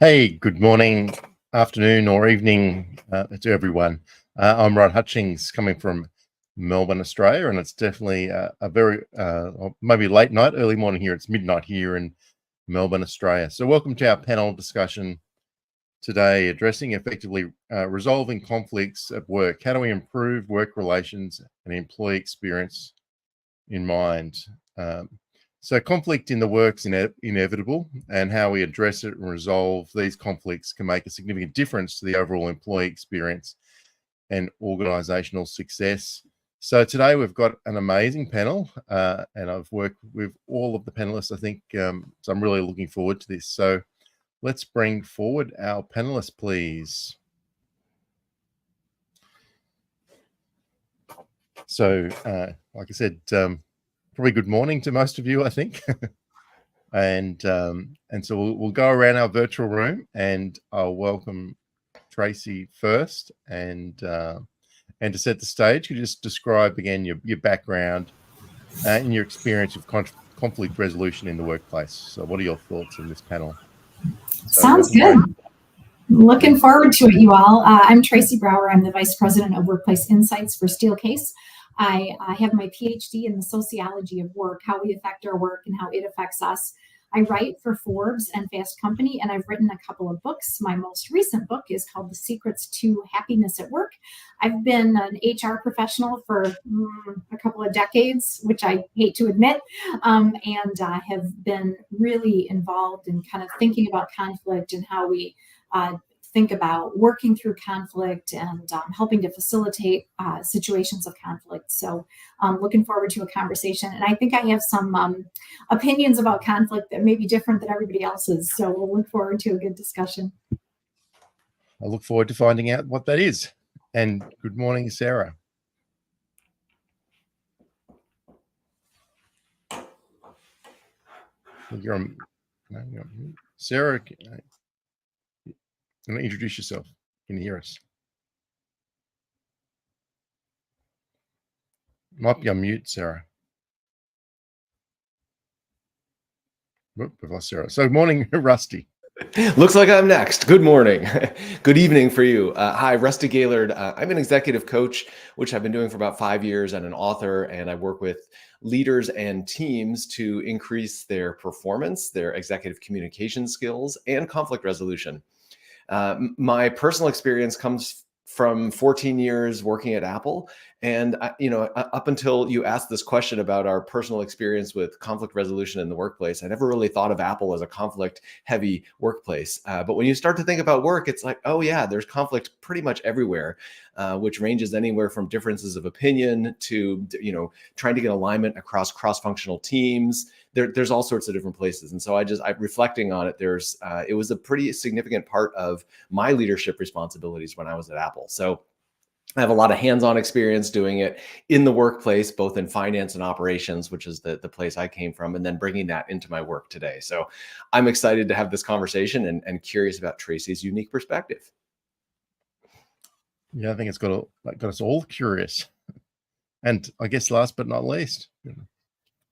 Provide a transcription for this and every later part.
Hey, good morning, afternoon, or evening to everyone. I'm Rod Hutchings, coming from Melbourne, Australia, and it's definitely a very, or maybe late night, early morning here. It's midnight here in Melbourne, Australia. So, welcome to our panel discussion today, addressing effectively resolving conflicts at work. How do we improve work relations and employee experience in mind? So conflict in the work's inevitable, and how we address it and resolve these conflicts can make a significant difference to the overall employee experience and organizational success. So today we've got an amazing panel, and I've worked with all of the panelists, I think, so I'm really looking forward to this. So let's bring forward our panelists, please. So, like I said, probably good morning to most of you, I think. and so we'll go around our virtual room, and I'll welcome Tracy first, and to set the stage, could you just describe again your background and your experience of conflict resolution in the workplace? So what are your thoughts in this panel? Sounds good. Looking forward to it, you all. I'm Tracy Brower. I'm the Vice President of Workplace Insights for Steelcase. I have my PhD in the sociology of work, how we affect our work and how it affects us. I write for Forbes and Fast Company, and I've written a couple of books. My most recent book is called The Secrets to Happiness at Work. I've been an HR professional for a couple of decades, which I hate to admit, and have been really involved in kind of thinking about conflict and how we think about working through conflict and helping to facilitate situations of conflict. So looking forward to a conversation. And I think I have some opinions about conflict that may be different than everybody else's. So we'll look forward to a good discussion. I look forward to finding out what that is. And good morning, Sarah. You're on, Sarah, introduce yourself. Can you hear us? Might be on mute, Sarah. Whoop, we've lost Sarah. So, morning, Rusty. Looks like I'm next. Good morning. Good evening for you. Hi, Rusty Gaylord. I'm an executive coach, which I've been doing for about 5 years, and an author, and I work with leaders and teams to increase their performance, their executive communication skills, and conflict resolution. My personal experience comes from 14 years working at Apple. And, up until you asked this question about our personal experience with conflict resolution in the workplace, I never really thought of Apple as a conflict heavy workplace. But when you start to think about work, it's like, oh yeah, there's conflict pretty much everywhere, which ranges anywhere from differences of opinion to, trying to get alignment across cross-functional teams. There's all sorts of different places. And so I'm reflecting on it. It was a pretty significant part of my leadership responsibilities when I was at Apple. So I have a lot of hands-on experience doing it in the workplace, both in finance and operations, which is the place I came from, and then bringing that into my work today. So I'm excited to have this conversation and curious about Tracy's unique perspective. Yeah, I think it's got us all curious. And I guess last but not least.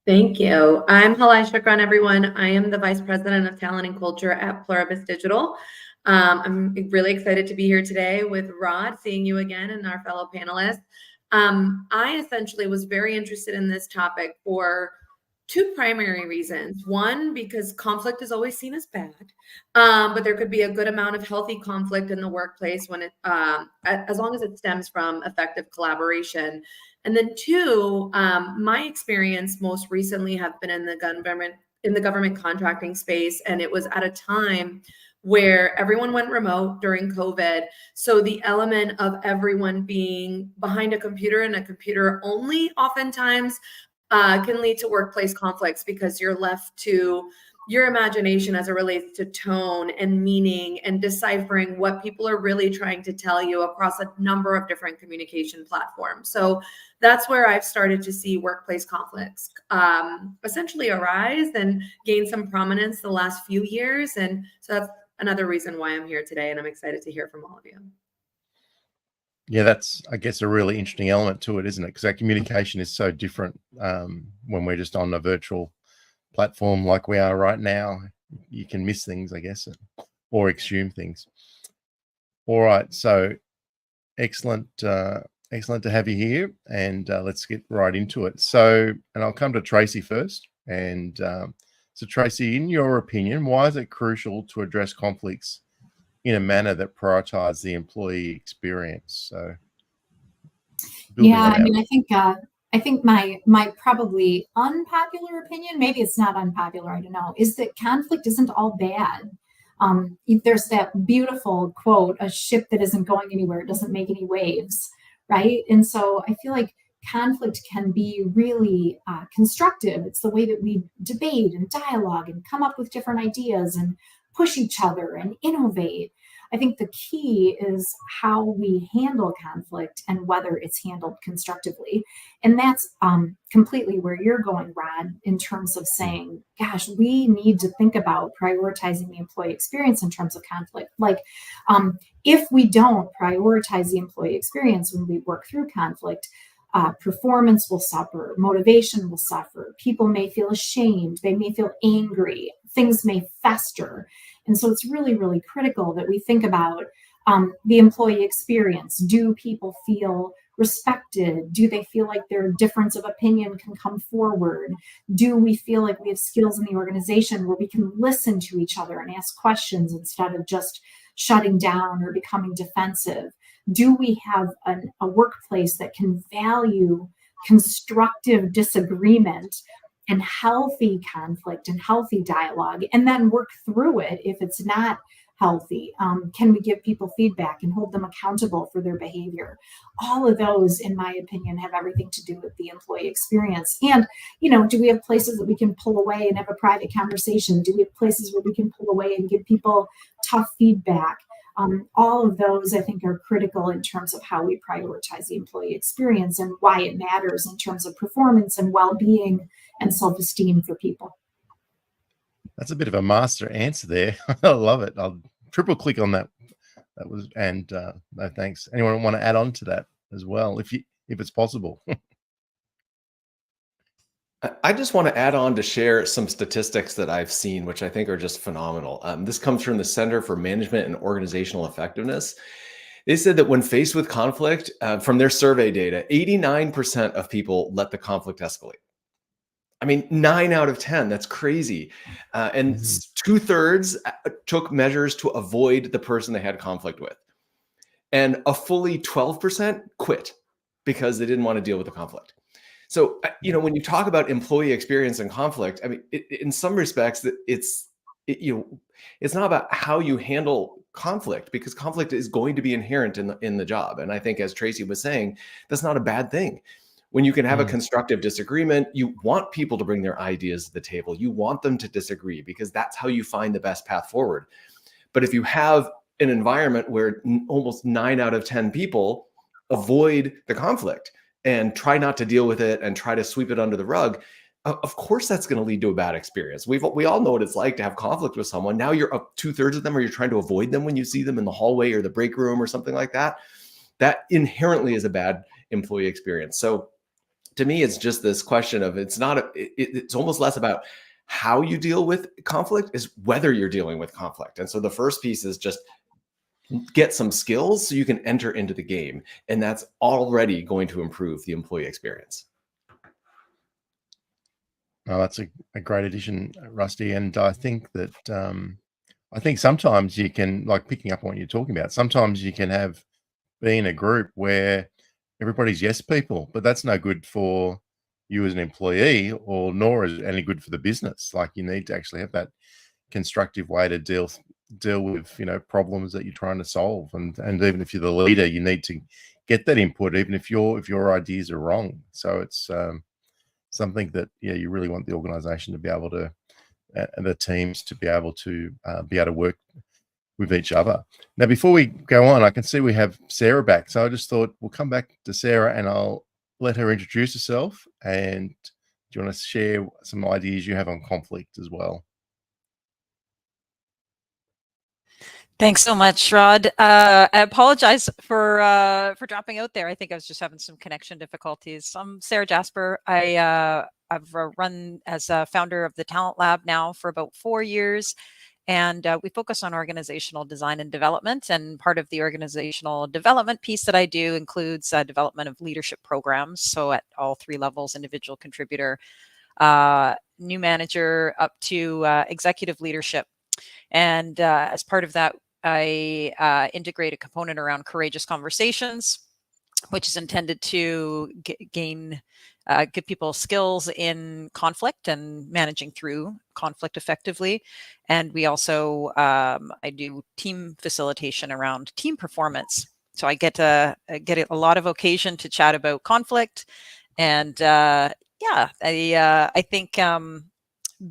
Thank you. I'm Halai Shukran, everyone. I am the Vice President of Talent and Culture at Pluribus Digital. I'm really excited to be here today with Rod, seeing you again, and our fellow panelists. I essentially was very interested in this topic for two primary reasons. One, because conflict is always seen as bad, but there could be a good amount of healthy conflict in the workplace when as long as it stems from effective collaboration. And then two, my experience most recently have been in the government contracting space, and it was at a time where everyone went remote during COVID. So the element of everyone being behind a computer and a computer only oftentimes can lead to workplace conflicts, because you're left to your imagination as it relates to tone and meaning and deciphering what people are really trying to tell you across a number of different communication platforms. So that's where I've started to see workplace conflicts essentially arise and gain some prominence the last few years. And so that's another reason why I'm here today, and I'm excited to hear from all of you. Yeah, that's, I guess, a really interesting element to it, isn't it? Because our communication is so different when we're just on a virtual platform like we are right now. You can miss things, I guess. or assume things. All right, so excellent, excellent to have you here, and let's get right into it. So, and I'll come to Tracy first. And so, Tracy, in your opinion, why is it crucial to address conflicts in a manner that prioritizes the employee experience? So, building Yeah, on I that. mean, I think my probably unpopular opinion, maybe it's not unpopular, I don't know, is that conflict isn't all bad. There's that beautiful quote, a ship that isn't going anywhere doesn't make any waves, right? And so I feel like conflict can be really constructive. It's the way that we debate and dialogue and come up with different ideas and push each other and innovate. I think the key is how we handle conflict and whether it's handled constructively. And that's completely where you're going, Rod, in terms of saying, gosh, we need to think about prioritizing the employee experience in terms of conflict. Like, if we don't prioritize the employee experience when we work through conflict, performance will suffer, motivation will suffer, people may feel ashamed, they may feel angry, things may fester. And so it's really, really critical that we think about the employee experience. Do people feel respected? Do they feel like their difference of opinion can come forward? Do we feel like we have skills in the organization where we can listen to each other and ask questions instead of just shutting down or becoming defensive? Do we have a workplace that can value constructive disagreement and healthy conflict and healthy dialogue, and then work through it if it's not healthy? Can we give people feedback and hold them accountable for their behavior? All of those, in my opinion, have everything to do with the employee experience. And, do we have places that we can pull away and have a private conversation? Do we have places where we can pull away and give people tough feedback? All of those, I think, are critical in terms of how we prioritize the employee experience and why it matters in terms of performance and well-being and self-esteem for people. That's a bit of a master answer there. I love it. I'll triple click on that. That was, and no thanks. Anyone want to add on to that as well, if it's possible? I just want to add on to share some statistics that I've seen, which I think are just phenomenal. This comes from the Center for Management and Organizational Effectiveness. They said that when faced with conflict, from their survey data, 89% of people let the conflict escalate. I mean, 9 out of 10, that's crazy. And 2/3 took measures to avoid the person they had conflict with. And a fully 12% quit because they didn't want to deal with the conflict. So, when you talk about employee experience and conflict, I mean, in some respects, it's not about how you handle conflict, because conflict is going to be inherent in the job. And I think, as Tracy was saying, that's not a bad thing. When you can have a constructive disagreement, you want people to bring their ideas to the table. You want them to disagree, because that's how you find the best path forward. But if you have an environment where almost 9 out of 10 people avoid the conflict and try not to deal with it and try to sweep it under the rug, of course that's going to lead to a bad experience. We all know what it's like to have conflict with someone. Now you're up 2/3 of them, or you're trying to avoid them when you see them in the hallway or the break room or something like that. That inherently is a bad employee experience. So to me, it's just this question of, it's almost less about how you deal with conflict, is whether you're dealing with conflict. And so the first piece is just get some skills so you can enter into the game. And that's already going to improve the employee experience. Oh, that's a great addition, Rusty. And I think that I think sometimes you can, like, picking up on what you're talking about, sometimes you can be in a group where everybody's yes people, but that's no good for you as an employee, or nor is it any good for the business. Like, you need to actually have that constructive way to deal with problems that you're trying to solve. And even if you're the leader, you need to get that input, even if your ideas are wrong. So it's something that you really want the organization to be able to, and the teams to be able to work with each other. Now, before we go on, I can see we have Sarah back, so I just thought we'll come back to Sarah and I'll let her introduce herself. And do you want to share some ideas you have on conflict as well? Thanks so much, Rod. I apologize for dropping out there. I think I was just having some connection difficulties. I'm Sarah Jasper. I've run as a founder of the Talent Lab now for about 4 years, And we focus on organizational design and development. And part of the organizational development piece that I do includes development of leadership programs. So at all 3 levels, individual contributor, new manager, up to executive leadership. And as part of that, I integrate a component around courageous conversations, which is intended to give people skills in conflict and managing through conflict effectively. And we also, I do team facilitation around team performance. So I get a lot of occasion to chat about conflict. And I think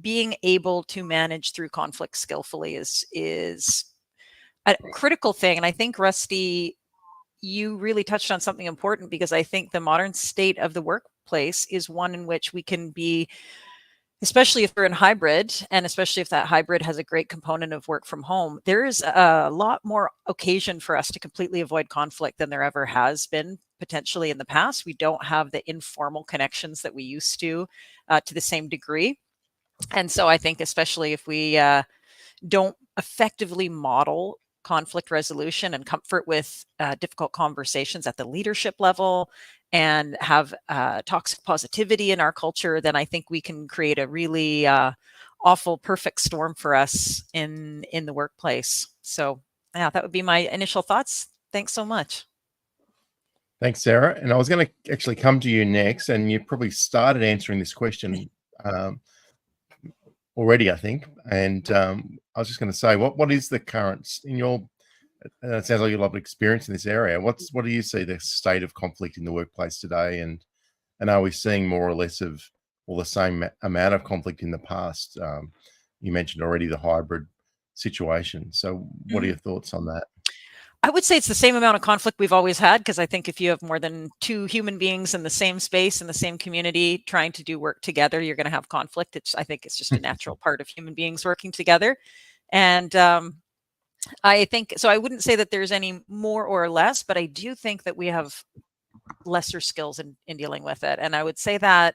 being able to manage through conflict skillfully is a critical thing. And I think, Rusty, you really touched on something important, because I think the modern state of the workplace is one in which we can be, especially if we're in hybrid, and especially if that hybrid has a great component of work from home, there is a lot more occasion for us to completely avoid conflict than there ever has been potentially in the past. We don't have the informal connections that we used to the same degree. And so I think especially if we don't effectively model conflict resolution and comfort with difficult conversations at the leadership level, and have toxic positivity in our culture, then I think we can create a really awful perfect storm for us in the workplace. So yeah, that would be my initial thoughts. Thanks so much. Thanks, Sarah. And I was going to actually come to you next, and you probably started answering this question already, I think. And I was just going to say, what is the current, in your, it sounds like you love experience in this area. What do you see the state of conflict in the workplace today? And are we seeing more or less of, or the same amount of conflict in the past? You mentioned already the hybrid situation. So what are your thoughts on that? I would say it's the same amount of conflict we've always had, because I think if you have more than 2 human beings in the same space, in the same community, trying to do work together, you're going to have conflict. I think it's just a natural part of human beings working together. And I think, so I wouldn't say that there's any more or less, but I do think that we have lesser skills in dealing with it. And I would say that,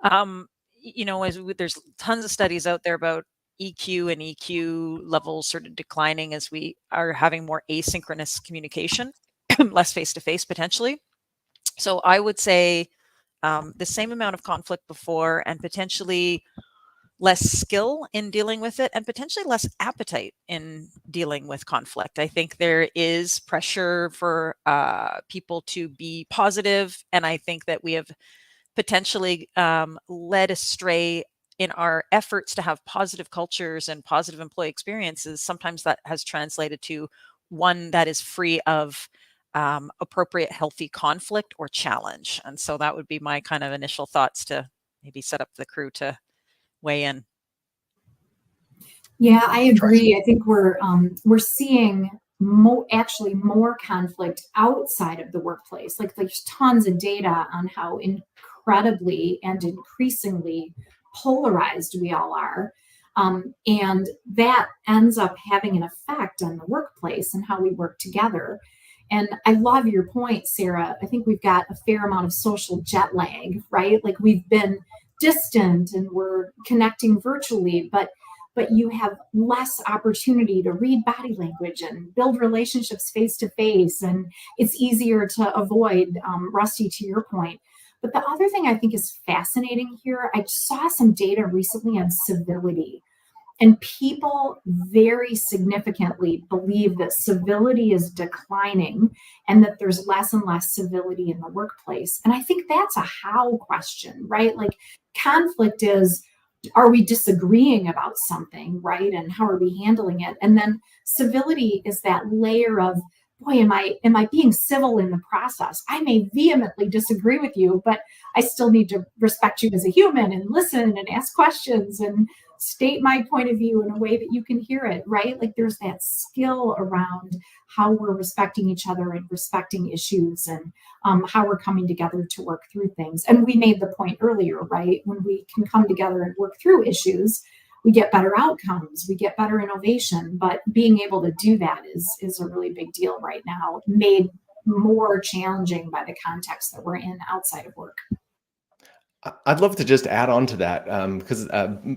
there's tons of studies out there about EQ and EQ levels sort of declining as we are having more asynchronous communication, less face-to-face potentially. So I would say the same amount of conflict before, and potentially less skill in dealing with it, and potentially less appetite in dealing with conflict. I think there is pressure for people to be positive, and I think that we have potentially led astray in our efforts to have positive cultures and positive employee experiences. Sometimes that has translated to one that is free of appropriate, healthy conflict or challenge. And so that would be my kind of initial thoughts to maybe set up the crew to weigh in. Yeah, I agree. I think we're seeing more conflict outside of the workplace. Like there's tons of data on how incredibly and increasingly polarized we all are. And that ends up having an effect on the workplace and how we work together. And I love your point, Sarah. I think we've got a fair amount of social jet lag, right? Like we've been distant and we're connecting virtually, but you have less opportunity to read body language and build relationships face to face. And it's easier to avoid, Rusty, to your point. But the other thing I think is fascinating here, I saw some data recently on civility. And people very significantly believe that civility is declining and that there's less and less civility in the workplace. And I think that's a how question, right? Like conflict is, are we disagreeing about something, right? And how are we handling it? And then civility is that layer of, boy, am I being civil in the process? I may vehemently disagree with you, but I still need to respect you as a human and listen and ask questions and state my point of view in a way that you can hear it, right? Like there's that skill around how we're respecting each other and respecting issues and how we're coming together to work through things. And we made the point earlier, right? When we can come together and work through issues, we get better outcomes, we get better innovation, but being able to do that is a really big deal right now, made more challenging by the context that we're in outside of work. I'd love to just add on to that because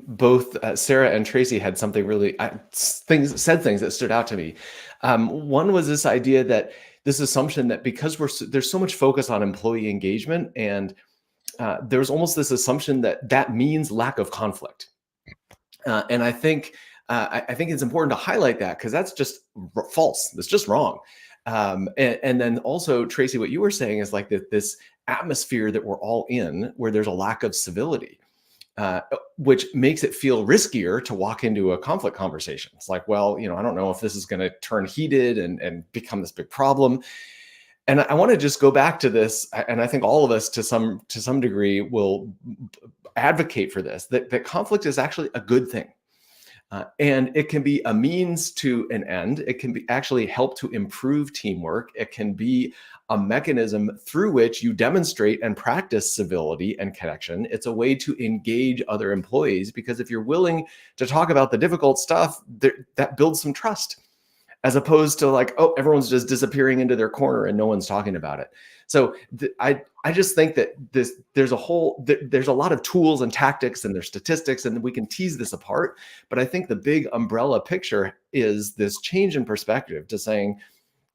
both Sarah and Tracy had something really said things that stood out to me. One was this idea that this assumption that because there's so much focus on employee engagement, and there's almost this assumption that that means lack of conflict. And I think it's important to highlight that because that's just false. That's just wrong. And then also, Tracy, what you were saying is like this atmosphere that we're all in, where there's a lack of civility, which makes it feel riskier to walk into a conflict conversation. It's like, well, I don't know if this is going to turn heated and become this big problem. And I want to just go back to this, and I think all of us to some degree will advocate for this, that conflict is actually a good thing. And it can be a means to an end. It can be actually help to improve teamwork. It can be a mechanism through which you demonstrate and practice civility and connection. It's a way to engage other employees, because if you're willing to talk about the difficult stuff, that builds some trust, as opposed to like, oh, everyone's just disappearing into their corner and no one's talking about it. So I just think that there's a lot of tools and tactics, and there's statistics, and we can tease this apart. But I think the big umbrella picture is this change in perspective to saying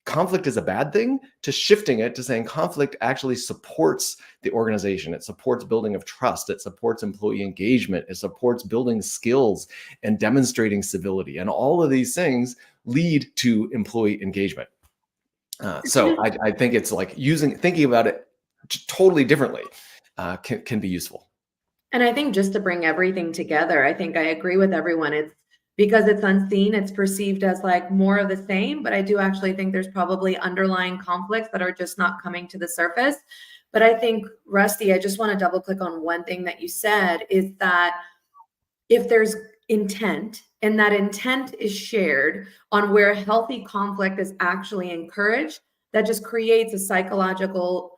conflict is a bad thing, to shifting it to saying conflict actually supports the organization. It supports building of trust. It supports employee engagement. It supports building skills and demonstrating civility. And all of these things lead to employee engagement. So I think it's like thinking about it totally differently can be useful. And I think just to bring everything together, I think I agree with everyone. It's because it's unseen, it's perceived as like more of the same, but I do actually think there's probably underlying conflicts that are just not coming to the surface. But I think, Rusty, I just want to double click on one thing that you said, is that if there's intent, and that intent is shared on where healthy conflict is actually encouraged, that just creates some psychological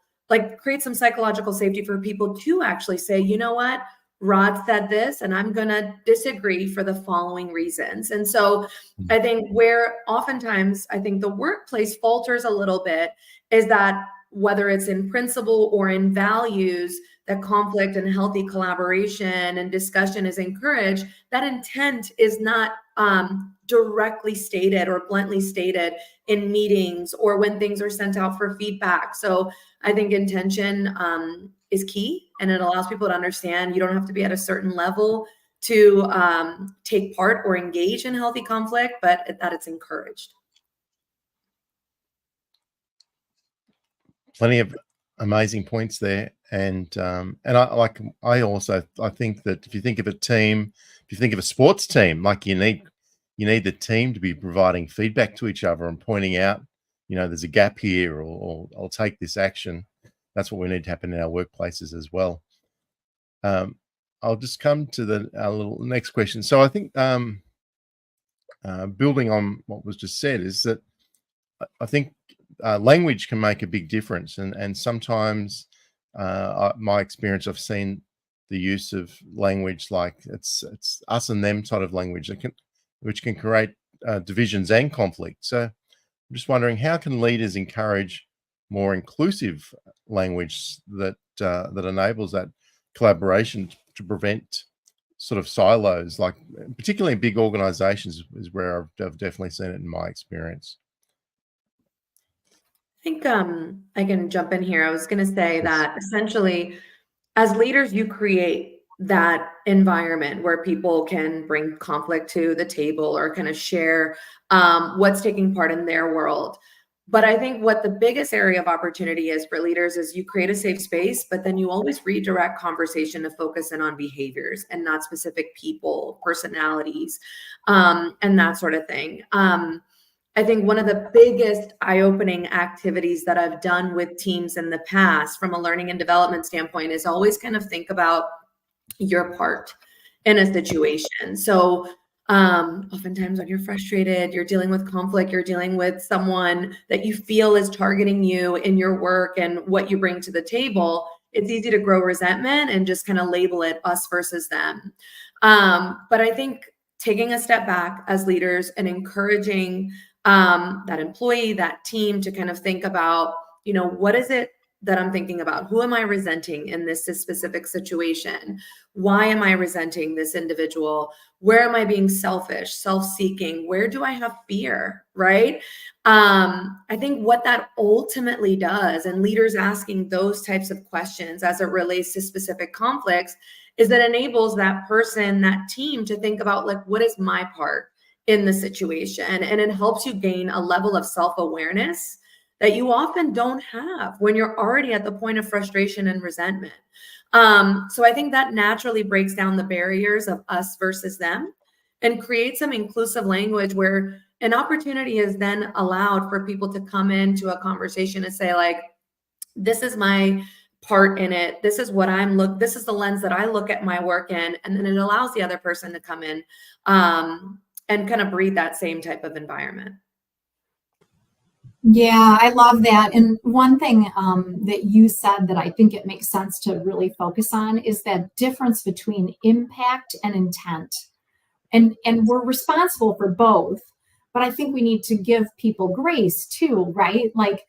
safety for people to actually say, you know what, Rod said this, and I'm going to disagree for the following reasons. And so I think where oftentimes I think the workplace falters a little bit is that whether it's in principle or in values, that conflict and healthy collaboration and discussion is encouraged, that intent is not directly stated or bluntly stated in meetings or when things are sent out for feedback. So I think intention is key, and it allows people to understand you don't have to be at a certain level to take part or engage in healthy conflict, but that it's encouraged. Plenty of amazing points there, and I also think that if you think of a team, if you think of a sports team, like you need the team to be providing feedback to each other and pointing out, there's a gap here, or I'll take this action. That's what we need to happen in our workplaces as well. I'll just come to our little next question. So I think building on what was just said is that I think language can make a big difference, and sometimes my experience, I've seen the use of language like it's us and them sort of language which can create divisions and conflict. So I'm just wondering, how can leaders encourage more inclusive language that enables that collaboration to prevent sort of silos, like particularly in big organizations is where I've definitely seen it in my experience. I think I can jump in here. I was going to say that essentially, as leaders, you create that environment where people can bring conflict to the table or kind of share what's taking part in their world. But I think what the biggest area of opportunity is for leaders is you create a safe space, but then you always redirect conversation to focus in on behaviors and not specific people, personalities, and that sort of thing. I think one of the biggest eye-opening activities that I've done with teams in the past from a learning and development standpoint is always kind of think about your part in a situation. So oftentimes when you're frustrated, you're dealing with conflict, you're dealing with someone that you feel is targeting you in your work and what you bring to the table, it's easy to grow resentment and just kind of label it us versus them. But I think taking a step back as leaders and encouraging that employee, that team to kind of think about, what is it that I'm thinking about? Who am I resenting in this specific situation? Why am I resenting this individual? Where am I being selfish, self-seeking? Where do I have fear, right? I think what that ultimately does, and leaders asking those types of questions as it relates to specific conflicts, is that enables that person, that team, to think about, like, what is my part in the situation? And it helps you gain a level of self-awareness that you often don't have when you're already at the point of frustration and resentment. So I think that naturally breaks down the barriers of us versus them and creates some inclusive language where an opportunity is then allowed for people to come into a conversation and say, like, this is my part in it. This is what this is the lens that I look at my work in. And then it allows the other person to come in and kind of breathe that same type of environment. Yeah, I love that. And one thing that you said that I think it makes sense to really focus on is that difference between impact and intent. And we're responsible for both, but I think we need to give people grace too, right? Like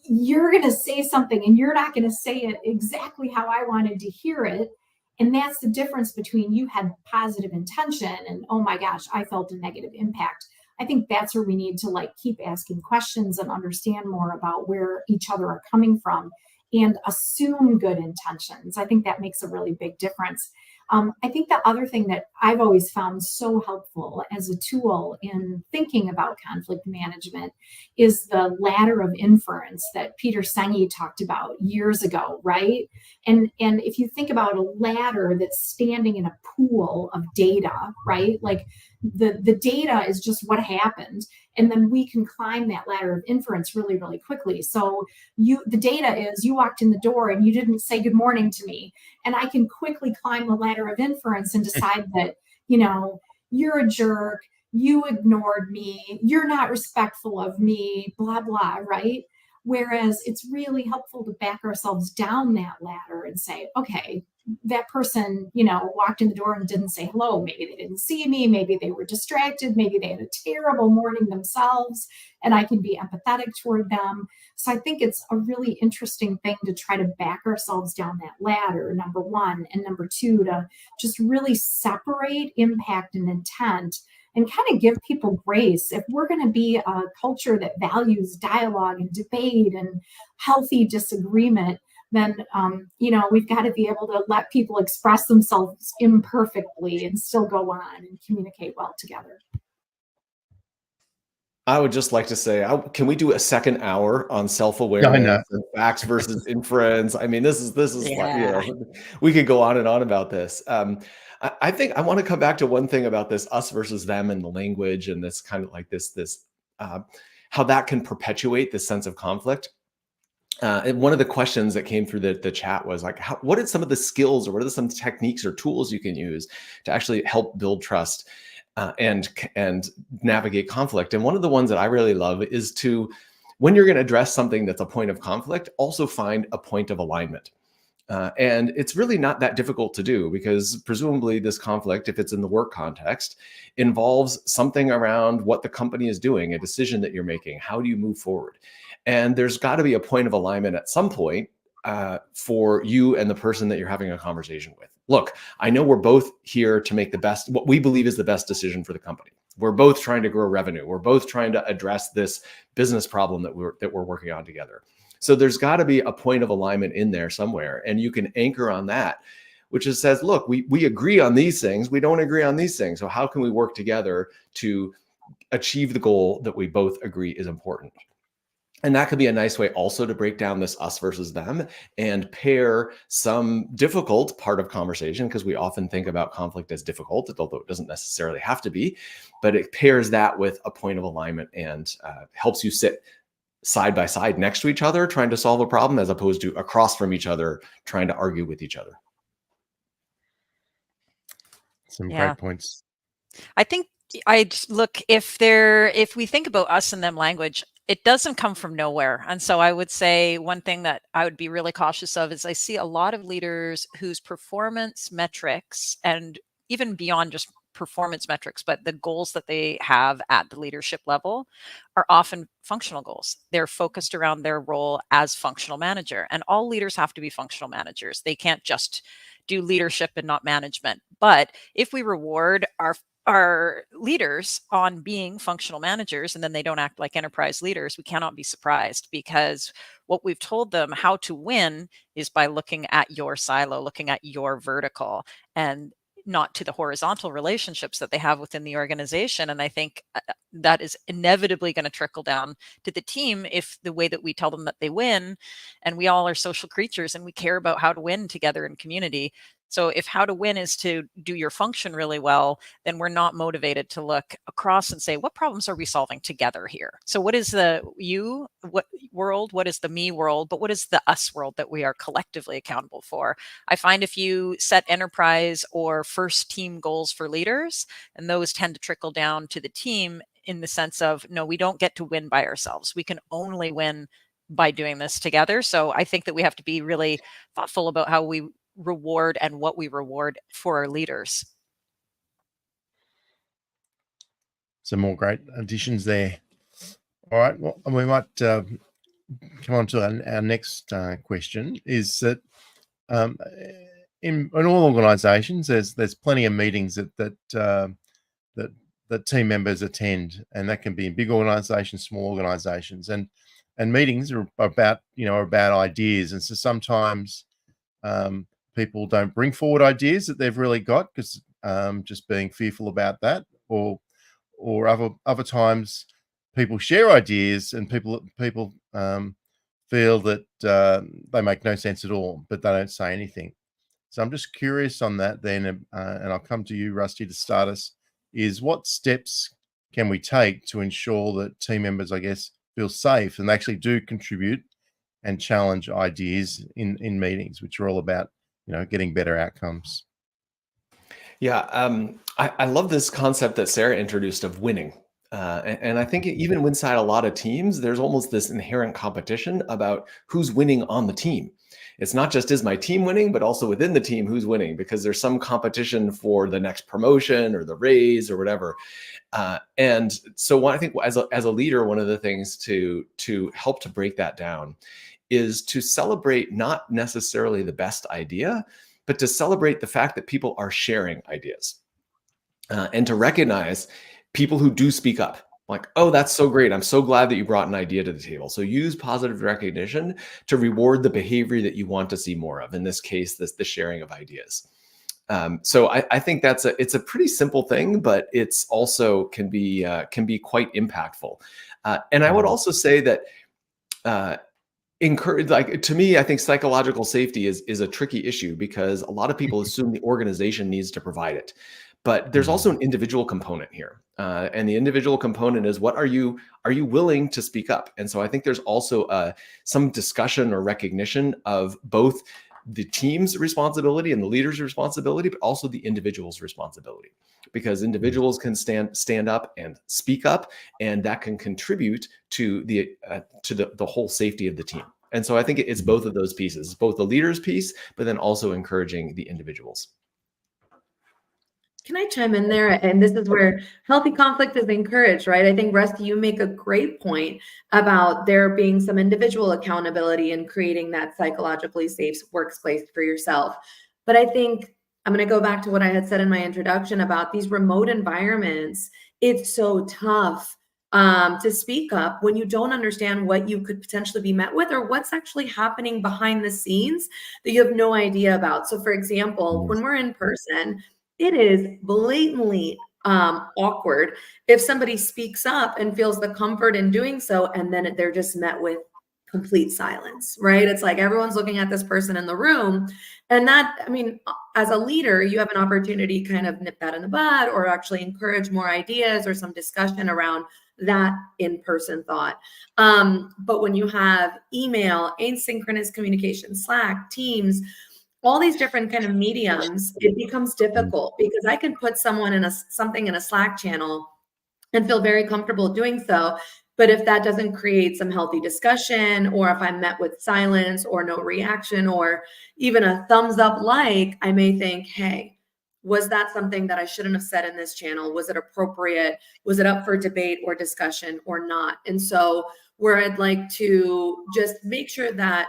you're going to say something and you're not going to say it exactly how I wanted to hear it. And that's the difference between you had positive intention and, oh my gosh, I felt a negative impact. I think that's where we need to like keep asking questions and understand more about where each other are coming from and assume good intentions. I think that makes a really big difference. I think the other thing that I've always found so helpful as a tool in thinking about conflict management is the ladder of inference that Peter Senge talked about years ago, right? And if you think about a ladder that's standing in a pool of data, right? Like the data is just what happened. And then we can climb that ladder of inference really, really quickly. So the data is you walked in the door and you didn't say good morning to me. And I can quickly climb the ladder of inference and decide that, you're a jerk, you ignored me, you're not respectful of me, blah, blah, right? Whereas it's really helpful to back ourselves down that ladder and say, okay, that person, walked in the door and didn't say hello. Maybe they didn't see me. Maybe they were distracted. Maybe they had a terrible morning themselves, and I can be empathetic toward them. So I think it's a really interesting thing to try to back ourselves down that ladder, number one. And number two, to just really separate impact and intent and kind of give people grace. If we're going to be a culture that values dialogue and debate and healthy disagreement, then, we've got to be able to let people express themselves imperfectly and still go on and communicate well together. I would just like to say, can we do a second hour on self-awareness and facts versus inference? I mean, this is we could go on and on about this. I think I want to come back to one thing about this us versus them and the language and this kind of like how that can perpetuate this sense of conflict. And one of the questions that came through the chat was like, what are some of the skills or what are some techniques or tools you can use to actually help build trust and navigate conflict? And one of the ones that I really love is to, when you're going to address something that's a point of conflict, also find a point of alignment. And it's really not that difficult to do because presumably this conflict, if it's in the work context, involves something around what the company is doing, a decision that you're making. How do you move forward? And there's got to be a point of alignment at some point for you and the person that you're having a conversation with. Look, I know we're both here to make what we believe is the best decision for the company. We're both trying to grow revenue. We're both trying to address this business problem that we're working on together. So there's got to be a point of alignment in there somewhere, and you can anchor on that, which says, look, we agree on these things. We don't agree on these things. So how can we work together to achieve the goal that we both agree is important? And that could be a nice way also to break down this us versus them and pair some difficult part of conversation, because we often think about conflict as difficult, although it doesn't necessarily have to be, but it pairs that with a point of alignment and helps you sit side by side next to each other trying to solve a problem as opposed to across from each other trying to argue with each other. Some great points. I think if we think about us and them language, it doesn't come from nowhere. And so I would say one thing that I would be really cautious of is I see a lot of leaders whose performance metrics, and even beyond just performance metrics, but the goals that they have at the leadership level are often functional goals. They're focused around their role as functional manager, and all leaders have to be functional managers. They can't just do leadership and not management. But if we reward our leaders on being functional managers and then they don't act like enterprise leaders, we cannot be surprised, because what we've told them how to win is by looking at your silo, looking at your vertical, and not to the horizontal relationships that they have within the organization. And I think that is inevitably going to trickle down to the team if the way that we tell them that they win, and we all are social creatures and we care about how to win together in community. So if how to win is to do your function really well, then we're not motivated to look across and say, what problems are we solving together here? So what is the you world? What is the me world? But what is the us world that we are collectively accountable for? I find if you set enterprise or first team goals for leaders, and those tend to trickle down to the team in the sense of, no, we don't get to win by ourselves. We can only win by doing this together. So I think that we have to be really thoughtful about how we reward and what we reward for our leaders. Some more great additions there. All right, well, we might come on to our next question. Is that in all organisations, there's plenty of meetings that team members attend, and that can be in big organisations, small organisations, and meetings are about ideas, and so sometimes people don't bring forward ideas that they've really got because just being fearful about that, or other times people share ideas and people feel that they make no sense at all, but they don't say anything. So I'm just curious on that then, and I'll come to you, Rusty, to start us, is what steps can we take to ensure that team members, I guess, feel safe and actually do contribute and challenge ideas in meetings, which are all about, getting better outcomes. Yeah, I love this concept that Sarah introduced of winning. And I think even inside a lot of teams, there's almost this inherent competition about who's winning on the team. It's not just, is my team winning, but also within the team, who's winning, because there's some competition for the next promotion or the raise or whatever. And so I think as a leader, one of the things to help to break that down is to celebrate not necessarily the best idea, but to celebrate the fact that people are sharing ideas, and to recognize people who do speak up. Like, oh, that's so great. I'm so glad that you brought an idea to the table. So use positive recognition to reward the behavior that you want to see more of. In this case, the sharing of ideas. So I think it's a pretty simple thing, but it's also can be quite impactful. And I would also say that encourage, like, to me, I think psychological safety is a tricky issue because a lot of people assume the organization needs to provide it. But there's also an individual component here. And the individual component is, what are you willing to speak up? And so I think there's also some discussion or recognition of both the team's responsibility and the leader's responsibility, but also the individual's responsibility, because individuals can stand up and speak up, and that can contribute to the whole safety of the team. And so I think it's both of those pieces, both the leader's piece, but then also encouraging the individuals. Can I chime in there? And this is where healthy conflict is encouraged, right? I think, Rusty, you make a great point about there being some individual accountability in creating that psychologically safe workplace for yourself. But I think I'm going to go back to what I had said in my introduction about these remote environments. It's so tough to speak up when you don't understand what you could potentially be met with or what's actually happening behind the scenes that you have no idea about. So, for example, when we're in person, it is blatantly awkward if somebody speaks up and feels the comfort in doing so, and then they're just met with complete silence, right? It's like everyone's looking at this person in the room. And that, I mean, as a leader, you have an opportunity to kind of nip that in the bud or actually encourage more ideas or some discussion around that in-person thought. But when you have email, asynchronous communication, Slack, Teams, all these different kind of mediums, it becomes difficult because I can put someone in something in a Slack channel and feel very comfortable doing so. But if that doesn't create some healthy discussion, or if I'm met with silence or no reaction or even a thumbs up, I may think, hey, Was that something that I shouldn't have said in this channel? Was it appropriate? Was it up for debate or discussion or not? And so where I'd like to just make sure that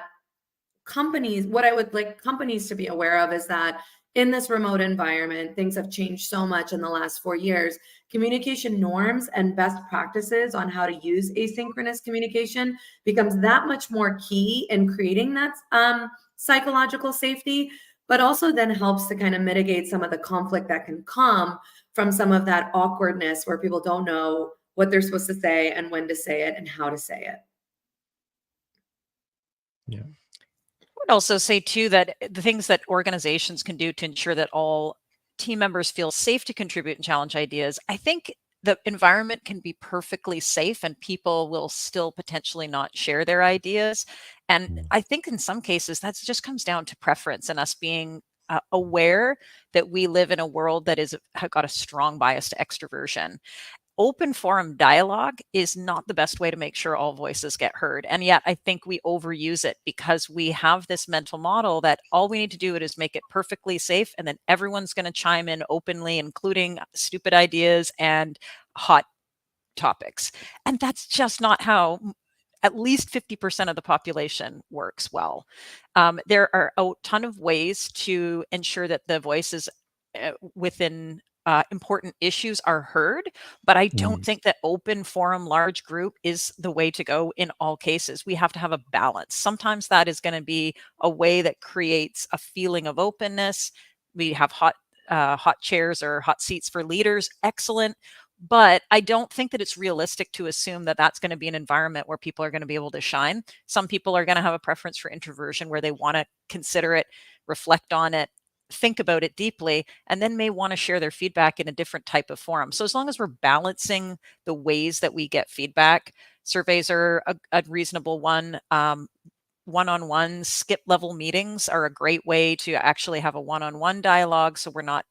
companies, what I would like companies to be aware of is that in this remote environment, things have changed so much in the last 4 years. Communication norms and best practices on how to use asynchronous communication becomes that much more key in creating that psychological safety, but also then helps to kind of mitigate some of the conflict that can come from some of that awkwardness where people don't know what they're supposed to say and when to say it and how to say it. Yeah. I would also say too that the things that organizations can do to ensure that all team members feel safe to contribute and challenge ideas, I think the environment can be perfectly safe and people will still potentially not share their ideas. And I think in some cases that just comes down to preference and us being aware that we live in a world that has got a strong bias to extroversion. Open forum dialogue is not the best way to make sure all voices get heard. And yet I think we overuse it because we have this mental model that all we need to do is make it perfectly safe. And then everyone's going to chime in openly, including stupid ideas and hot topics. And that's just not how at least 50% of the population works well. There are a ton of ways to ensure that the voices within important issues are heard, but I don't think that open forum, large group is the way to go in all cases. We have to have a balance. Sometimes that is going to be a way that creates a feeling of openness. We have hot chairs or hot seats for leaders. Excellent. But I don't think that it's realistic to assume that that's going to be an environment where people are going to be able to shine. Some people are going to have a preference for introversion where they want to consider it, reflect on it, think about it deeply, and then may want to share their feedback in a different type of forum. So as long as we're balancing the ways that we get feedback, surveys are a reasonable one. One-on-one skip level meetings are a great way to actually have a one-on-one dialogue. So we're not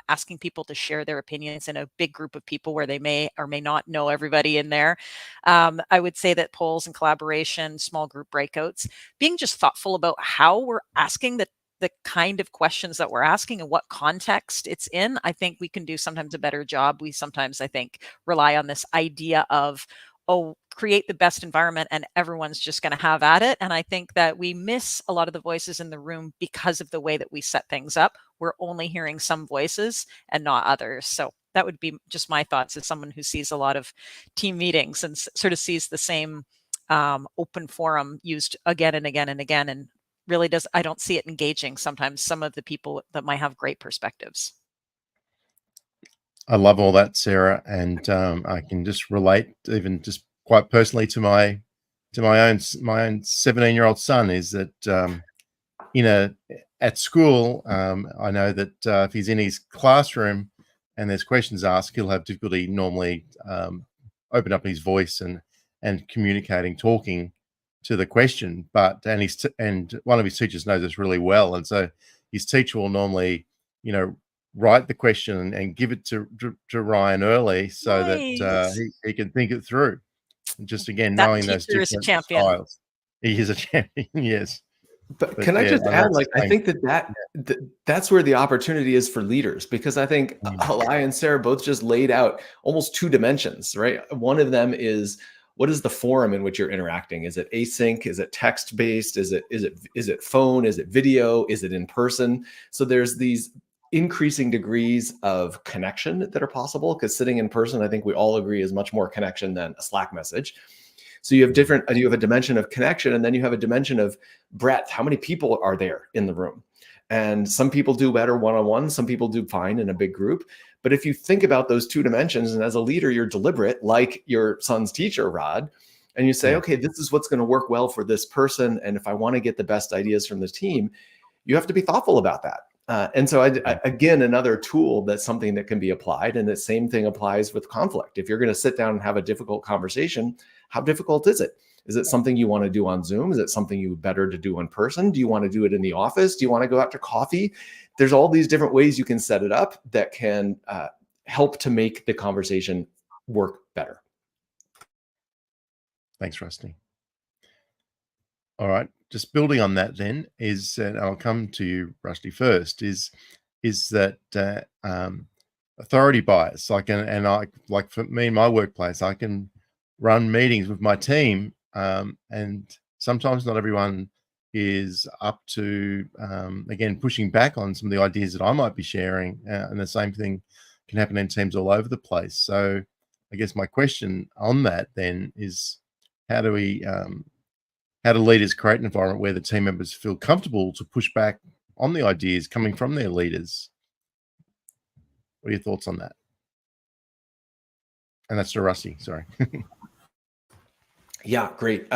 asking people to share their opinions in a big group of people where they may or may not know everybody in there. I would say that polls and collaboration, small group breakouts, being just thoughtful about how we're asking the kind of questions that we're asking and what context it's in. I think we can do sometimes a better job. We sometimes, I think, rely on this idea of, oh, create the best environment and everyone's just going to have at it. And I think that we miss a lot of the voices in the room because of the way that we set things up. We're only hearing some voices and not others. So that would be just my thoughts as someone who sees a lot of team meetings and sort of sees the same open forum used again and again and again. And really I don't see it engaging sometimes some of the people that might have great perspectives. I love all that, Sarah, and I can just relate, even just quite personally, to my own 17-year-old son. Is that at school, I know that if he's in his classroom and there's questions asked, he'll have difficulty normally open up his voice and communicating, talking to the question. But and one of his teachers knows this really well, and so his teacher will normally, write the question and give it to Ryan early so that he can think it through. Just again, That knowing those teacher is a different champion. styles. He is a champion, yes. But can I just add, I think that's where the opportunity is for leaders, because I think Halai and Sarah both just laid out almost two dimensions, right? One of them is, what is the forum in which you're interacting? Is it async? Is it text based? Is it phone? Is it video? Is it in person? So there's these increasing degrees of connection that are possible, because sitting in person, I think we all agree, is much more connection than a Slack message. So you have a dimension of connection, and then you have a dimension of breadth. How many people are there in the room? And some people do better one-on-one, some people do fine in a big group. But if you think about those two dimensions, and as a leader, you're deliberate, like your son's teacher, Rod, and you say, okay, this is what's going to work well for this person. And if I want to get the best ideas from the team, you have to be thoughtful about that. And so again, another tool, that's something that can be applied. And the same thing applies with conflict. If you're going to sit down and have a difficult conversation, how difficult is it? Is it something you want to do on Zoom? Is it something you better to do in person? Do you want to do it in the office? Do you want to go out to coffee? There's all these different ways you can set it up that can help to make the conversation work better. Thanks, Rusty. All right, just building on that then is, and I'll come to you, Rusty, first, is is that authority bias. And I, like for me in my workplace, I can run meetings with my team, and sometimes not everyone is up to, again, pushing back on some of the ideas that I might be sharing. And the same thing can happen in teams all over the place. So I guess my question on that then is, how do leaders create an environment where the team members feel comfortable to push back on the ideas coming from their leaders? What are your thoughts on that? And that's to Rusty, sorry. Yeah, great.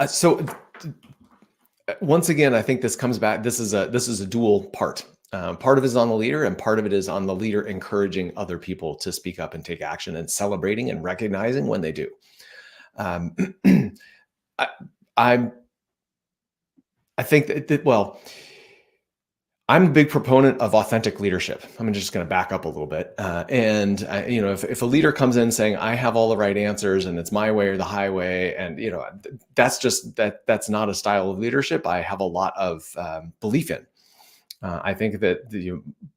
So once again, I think this comes back. This is a dual part. Part of it is on the leader, and part of it is on the leader encouraging other people to speak up and take action, and celebrating and recognizing when they do. I think that well, I'm a big proponent of authentic leadership. I'm just going to back up a little bit. If a leader comes in saying, I have all the right answers and it's my way or the highway, and, that's not a style of leadership I have a lot of belief in. I think that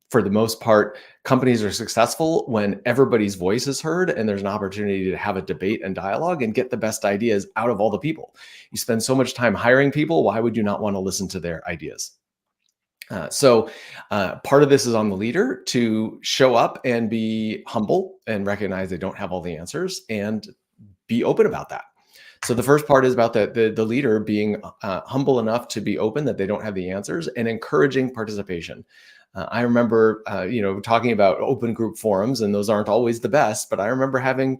for the most part, companies are successful when everybody's voice is heard and there's an opportunity to have a debate and dialogue and get the best ideas out of all the people. You spend so much time hiring people. Why would you not want to listen to their ideas? So part of this is on the leader to show up and be humble and recognize they don't have all the answers and be open about that. So the first part is about the leader being humble enough to be open that they don't have the answers and encouraging participation. I remember, talking about open group forums, and those aren't always the best, but I remember having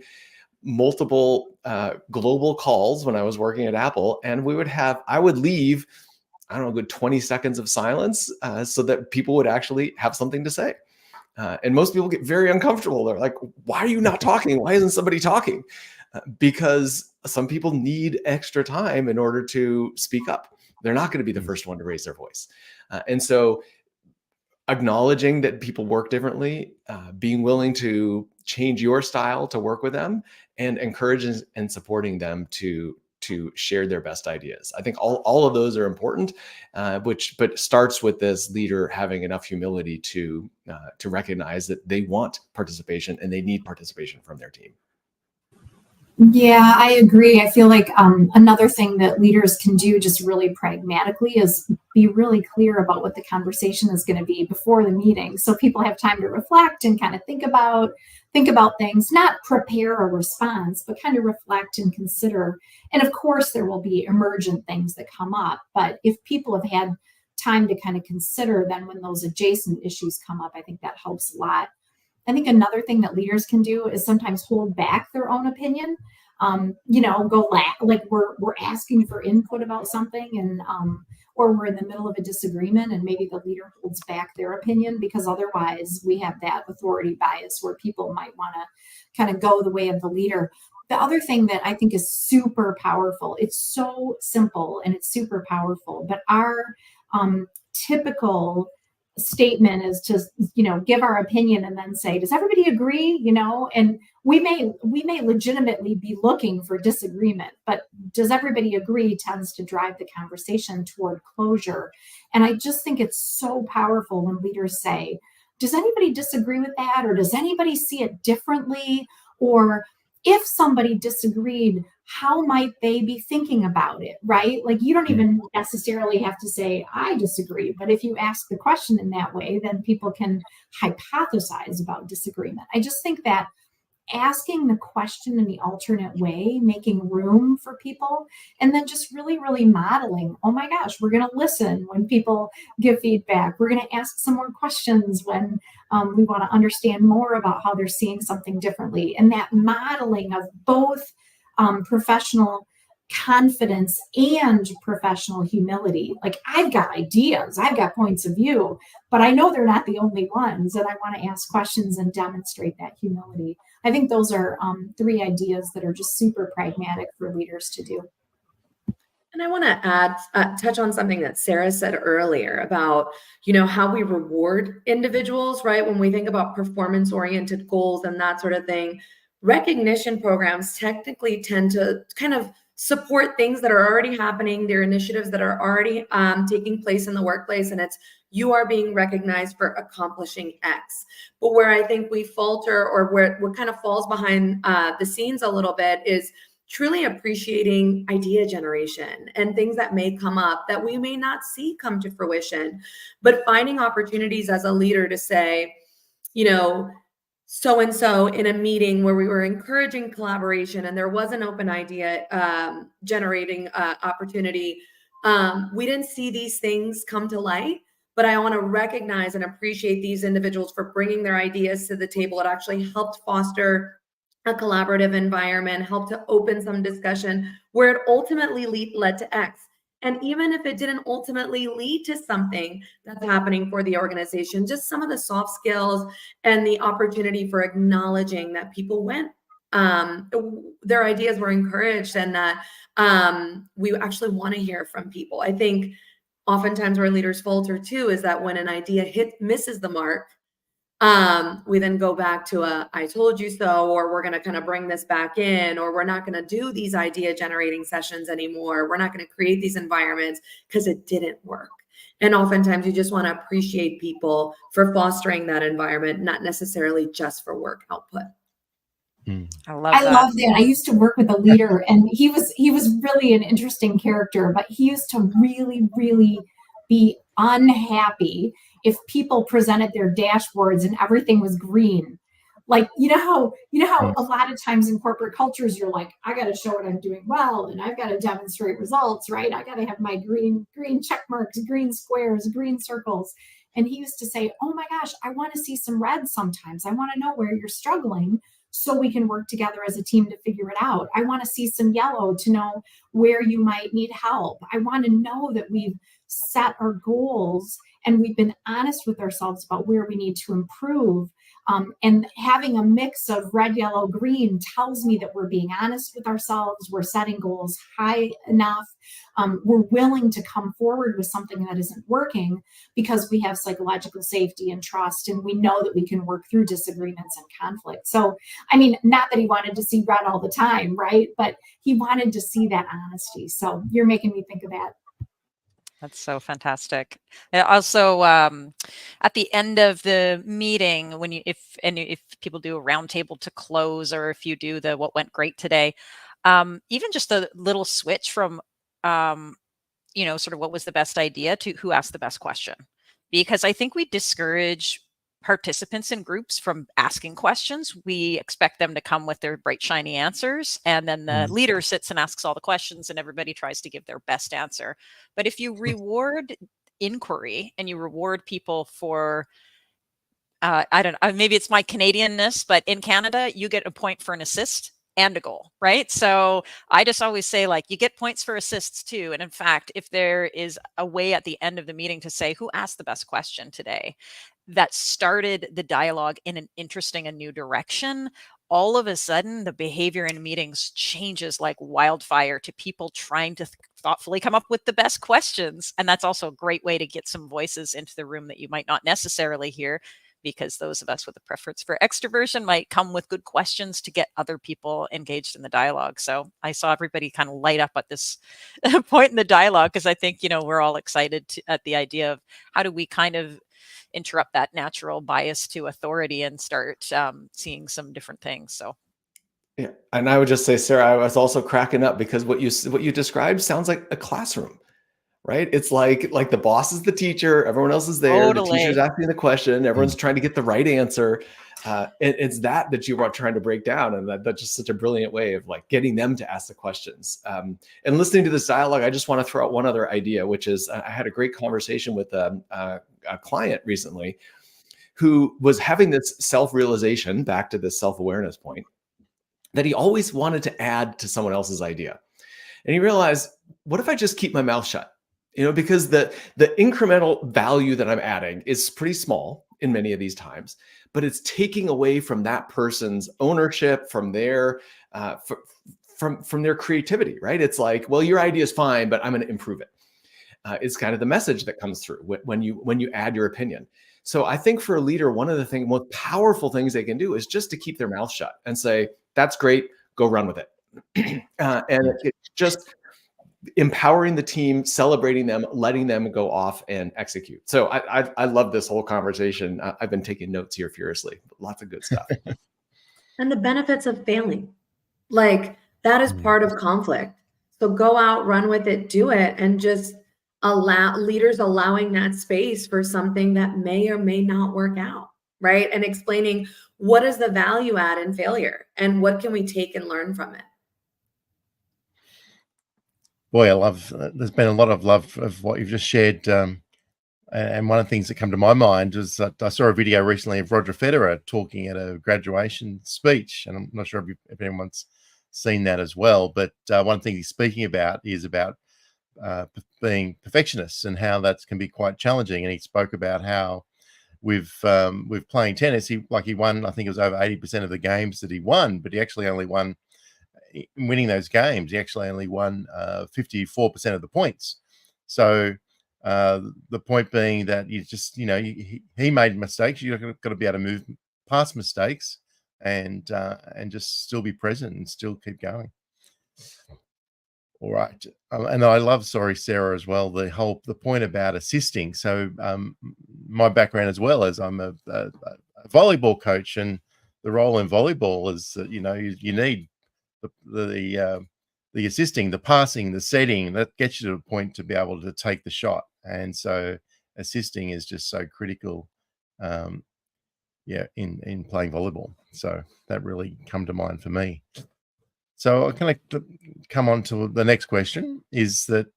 multiple global calls when I was working at Apple, and I would leave, I don't know, a good 20 seconds of silence so that people would actually have something to say. And most people get very uncomfortable. They're like, why are you not talking? Why isn't somebody talking? Because some people need extra time in order to speak up. They're not going to be the first one to raise their voice. And so acknowledging that people work differently, being willing to change your style to work with them, and encouraging and supporting them to share their best ideas. I think all of those are important, but starts with this leader having enough humility to recognize that they want participation and they need participation from their team. Yeah, I agree. I feel like another thing that leaders can do just really pragmatically is be really clear about what the conversation is going to be before the meeting, so people have time to reflect and kind of think about things, not prepare a response, but kind of reflect and consider. And of course, there will be emergent things that come up, but if people have had time to kind of consider, then when those adjacent issues come up, I think that helps a lot. I think another thing that leaders can do is sometimes hold back their own opinion. Like we're asking for input about something, and or we're in the middle of a disagreement, and maybe the leader holds back their opinion, because otherwise we have that authority bias where people might want to kind of go the way of the leader. The other thing that I think is super powerful, it's so simple and it's super powerful, but our typical statement is to give our opinion and then say, does everybody agree? And we may legitimately be looking for disagreement, but does everybody agree tends to drive the conversation toward closure. And I just think it's so powerful when leaders say, does anybody disagree with that? Or does anybody see it differently? Or if somebody disagreed, how might they be thinking about it, right? Like, you don't even necessarily have to say, I disagree. But if you ask the question in that way, then people can hypothesize about disagreement. I just think that asking the question in the alternate way, making room for people, and then just really, really modeling, oh my gosh, we're going to listen when people give feedback. We're going to ask some more questions when we want to understand more about how they're seeing something differently. And that modeling of both professional confidence and professional humility. Like, I've got ideas, I've got points of view, but I know they're not the only ones, and I want to ask questions and demonstrate that humility. I think those are 3 ideas that are just super pragmatic for leaders to do. And I want to touch on something that Sarah said earlier about, how we reward individuals, right? When we think about performance-oriented goals and that sort of thing, recognition programs technically tend to kind of support things that are already happening, their initiatives that are already taking place in the workplace, and it's you are being recognized for accomplishing X. But where I think we falter, or where what kind of falls behind the scenes a little bit, is truly appreciating idea generation and things that may come up that we may not see come to fruition, but finding opportunities as a leader to say, you know, so-and-so in a meeting where we were encouraging collaboration and there was an open idea generating opportunity. We didn't see these things come to light, but I want to recognize and appreciate these individuals for bringing their ideas to the table. It actually helped foster a collaborative environment, helped to open some discussion where it ultimately led to X. And even if it didn't ultimately lead to something that's happening for the organization, just some of the soft skills and the opportunity for acknowledging that people went, their ideas were encouraged, and that we actually want to hear from people. I think oftentimes where leaders falter too is that when an idea misses the mark, we then go back to I told you so, or we're going to kind of bring this back in, or we're not going to do these idea generating sessions anymore. We're not going to create these environments because it didn't work. And oftentimes you just want to appreciate people for fostering that environment, not necessarily just for work output. I love that. I used to work with a leader, and he was really an interesting character, but he used to really, really be unhappy if people presented their dashboards and everything was green. Like, you know how a lot of times in corporate cultures, you're like, I got to show what I'm doing well, and I've got to demonstrate results, right? I got to have my green check marks, green squares, green circles. And he used to say, oh my gosh, I want to see some red sometimes. I want to know where you're struggling so we can work together as a team to figure it out. I want to see some yellow to know where you might need help. I want to know that we've set our goals and we've been honest with ourselves about where we need to improve. And having a mix of red, yellow, green tells me that we're being honest with ourselves. We're setting goals high enough. We're willing to come forward with something that isn't working because we have psychological safety and trust, and we know that we can work through disagreements and conflict. So, I mean, not that he wanted to see red all the time, right? But he wanted to see that honesty. So you're making me think of that. That's so fantastic. And also, at the end of the meeting, when if people do a roundtable to close, or if you do the what went great today, even just a little switch from, sort of what was the best idea to who asked the best question, because I think we discourage participants in groups from asking questions. We expect them to come with their bright, shiny answers. And then the leader sits and asks all the questions and everybody tries to give their best answer. But if you reward inquiry and you reward people for, I don't know, maybe it's my Canadianness, but in Canada, you get a point for an assist and a goal, right? So I just always say, like, you get points for assists too. And in fact, if there is a way at the end of the meeting to say who asked the best question today, that started the dialogue in an interesting and new direction, all of a sudden the behavior in meetings changes like wildfire to people trying to thoughtfully come up with the best questions. And that's also a great way to get some voices into the room that you might not necessarily hear, because those of us with a preference for extroversion might come with good questions to get other people engaged in the dialogue. So I saw everybody kind of light up at this point in the dialogue, because I think, we're all excited at the idea of how do we kind of interrupt that natural bias to authority and start seeing some different things. So. Yeah. And I would just say, Sarah, I was also cracking up because what you described sounds like a classroom. Right? It's like the boss is the teacher, everyone else is there, Totally. The teacher's asking the question, everyone's trying to get the right answer. It's that you are trying to break down, and that's just such a brilliant way of like getting them to ask the questions. And listening to this dialogue, I just want to throw out one other idea, which is I had a great conversation with a client recently who was having this self-realization, back to this self-awareness point, that he always wanted to add to someone else's idea. And he realized, what if I just keep my mouth shut? Because the incremental value that I'm adding is pretty small in many of these times, but it's taking away from that person's ownership, from their from their creativity, right? It's like, well, your idea is fine, but I'm going to improve it. It's kind of the message that comes through when you add your opinion. So I think for a leader, one of the most powerful things they can do is just to keep their mouth shut and say, that's great, go run with it. And it's just empowering the team, celebrating them, letting them go off and execute. So I love this whole conversation. I've been taking notes here furiously. Lots of good stuff. And the benefits of failing. Like that is part of conflict. So go out, run with it, do it, and just allow leaders allowing that space for something that may or may not work out, right? And explaining what is the value add in failure and what can we take and learn from it. Boy, I love. There's been a lot of love of what you've just shared, and one of the things that come to my mind is that I saw a video recently of Roger Federer talking at a graduation speech, and I'm not sure if anyone's seen that as well. But one thing he's speaking about is about being perfectionists and how that can be quite challenging. And he spoke about how with playing tennis, he won. I think it was over 80% of the games that he won, but he actually only won. In winning those games, he actually only won 54% of the points. So the point being that you just, he made mistakes. You've got to be able to move past mistakes and just still be present and still keep going. All right. And I love, Sarah, as well, the point about assisting. So my background as well is I'm a volleyball coach, and the role in volleyball is that, you need the assisting, the passing, the setting that gets you to a point to be able to take the shot. And so assisting is just so critical, in playing volleyball. So that really come to mind for me. So I kind of come on to the next question is that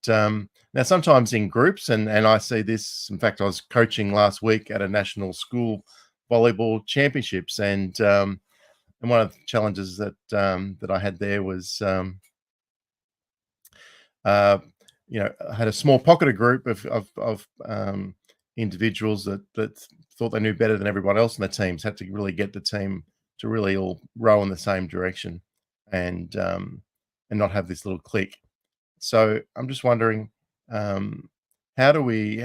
now sometimes in groups, and I see this, in fact, I was coaching last week at a national school volleyball championships, and one of the challenges that I had there was, I had a small pocket of group of individuals that thought they knew better than everyone else in the teams, had to really get the team to really all row in the same direction and not have this little clique. So I'm just wondering, how do we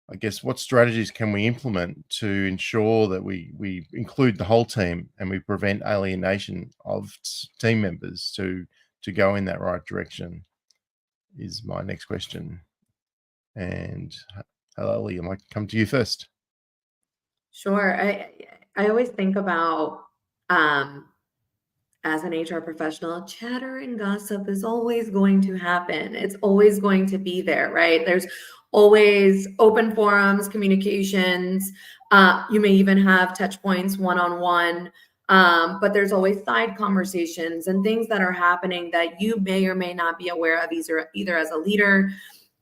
I guess what strategies can we implement to ensure that we include the whole team and we prevent alienation of team members to go in that right direction is my next question. And Halali, I might come to you first. Sure. I always think about as an HR professional, chatter and gossip is always going to happen. It's always going to be there, right? There's always open forums, communications. You may even have touch points one-on-one, but there's always side conversations and things that are happening that you may or may not be aware of, either as a leader,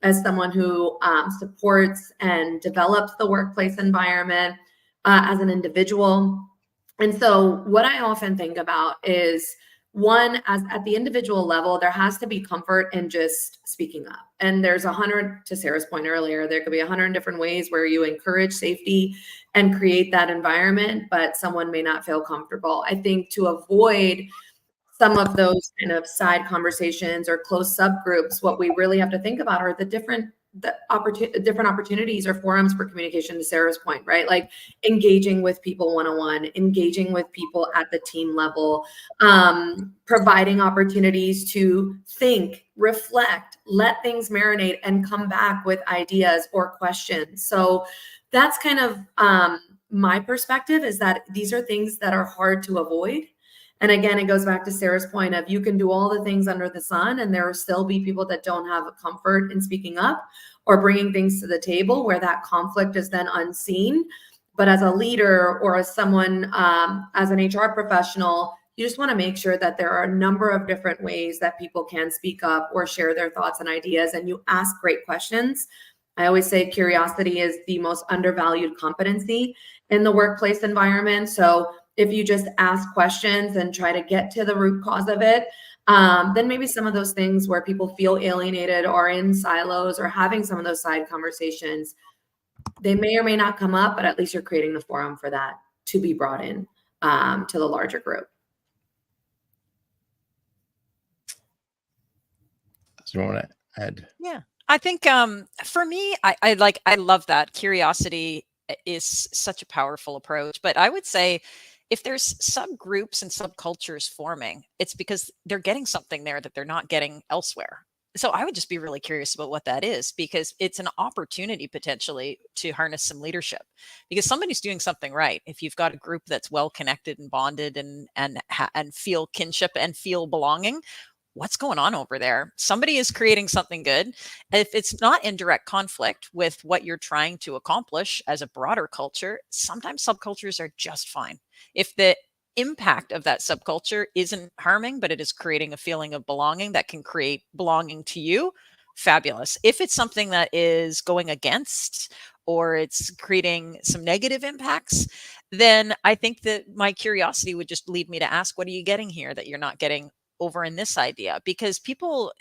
as someone who supports and develops the workplace environment, as an individual. And so what I often think about is, one, as at the individual level, there has to be comfort in just speaking up. And there's 100, to Sarah's point earlier, there could be 100 different ways where you encourage safety and create that environment, but someone may not feel comfortable. I think to avoid some of those kind of side conversations or close subgroups, what we really have to think about are the different opportunities or forums for communication, to Sarah's point, right? Like engaging with people one-on-one, engaging with people at the team level, providing opportunities to think, reflect, let things marinate, and come back with ideas or questions. So that's kind of my perspective, is that these are things that are hard to avoid. And again, it goes back to Sarah's point of, you can do all the things under the sun and there will still be people that don't have comfort in speaking up or bringing things to the table where that conflict is then unseen. But as a leader or as someone, as an HR professional, you just want to make sure that there are a number of different ways that people can speak up or share their thoughts and ideas, and you ask great questions. I always say curiosity is the most undervalued competency in the workplace environment. So if you just ask questions and try to get to the root cause of it, then maybe some of those things where people feel alienated or in silos or having some of those side conversations, they may or may not come up, but at least you're creating the forum for that to be brought in to the larger group. So you want to add? Yeah, I think for me, I love that. Curiosity is such a powerful approach, but I would say if there's subgroups and subcultures forming, it's because they're getting something there that they're not getting elsewhere. So I would just be really curious about what that is, because it's an opportunity potentially to harness some leadership, because somebody's doing something right. If you've got a group that's well connected and bonded and feel kinship and feel belonging, what's going on over there? Somebody is creating something good. If it's not in direct conflict with what you're trying to accomplish as a broader culture, sometimes subcultures are just fine. If the impact of that subculture isn't harming, but it is creating a feeling of belonging that can create belonging to you, fabulous. If it's something that is going against or it's creating some negative impacts, then I think that my curiosity would just lead me to ask, what are you getting here that you're not getting over in this idea? Because people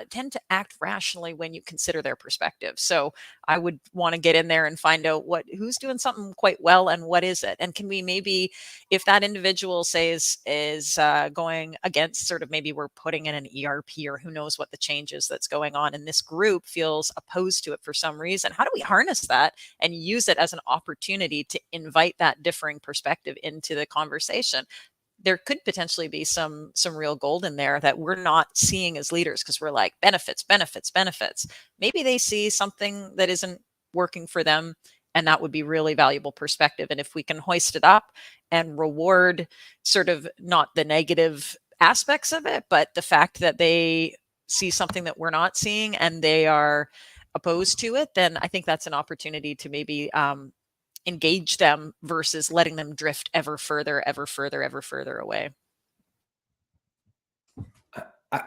tend to act rationally when you consider their perspective. So I would want to get in there and find out who's doing something quite well and what is it, and can we maybe, if that individual says is going against, sort of, maybe we're putting in an ERP or who knows what the change is that's going on, and this group feels opposed to it for some reason, how do we harness that and use it as an opportunity to invite that differing perspective into the conversation? There could potentially be some real gold in there that we're not seeing as leaders, because we're like, benefits, benefits, benefits. Maybe they see something that isn't working for them, and that would be really valuable perspective. And if we can hoist it up and reward sort of not the negative aspects of it, but the fact that they see something that we're not seeing and they are opposed to it, then I think that's an opportunity to maybe engage them versus letting them drift ever further, ever further, ever further away.